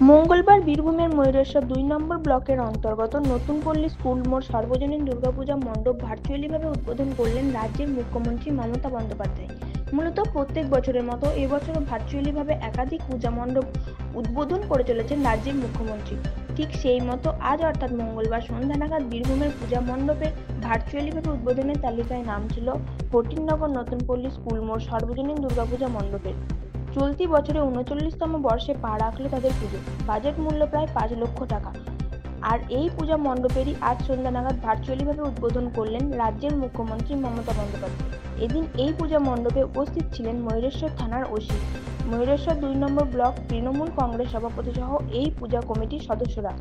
মঙ্গলবার বীরভূমের ময়ূরেশ্বর ২ নম্বর ব্লকের অন্তর্গত নতুনপল্লী স্কুল মোড় সর্বজনীন দুর্গাপূজা মণ্ডপ ভার্চুয়ালিভাবে উদ্বোধন করলেন রাজ্যের মুখ্যমন্ত্রী মমতা বন্দ্যোপাধ্যায়। মূলত প্রত্যেক বছরের মতো এবছরও ভার্চুয়ালিভাবে একাধিক পূজা মণ্ডপ উদ্বোধন করে চলেছেন রাজ্যের মুখ্যমন্ত্রী। ঠিক সেই মতো আজ অর্থাৎ মঙ্গলবার সন্ধ্যা নাগাদ বীরভূমের পূজা মণ্ডপের ভার্চুয়ালিভাবে উদ্বোধনের তালিকায় নাম ছিল ফটিকনগর নতুনপল্লী স্কুল মোড় সর্বজনীন দুর্গাপূজা মণ্ডপের। চলতি বছরে ৩৯তম বর্ষে পা রাখল তাদের পুজো। বাজেট মূল্য প্রায় ৫ লক্ষ টাকা। আর এই পূজা মণ্ডপেরই আজ সন্ধ্যা নাগাদ ভার্চুয়ালিভাবে উদ্বোধন করলেন রাজ্যের মুখ্যমন্ত্রী মমতা বন্দ্যোপাধ্যায়। এদিন এই পূজা মণ্ডপে উপস্থিত ছিলেন ময়ূরেশ্বর থানার ওসি, ময়ূরেশ্বর ২ নম্বর ব্লক তৃণমূল কংগ্রেস সভাপতি সহ এই পূজা কমিটির সদস্যরা।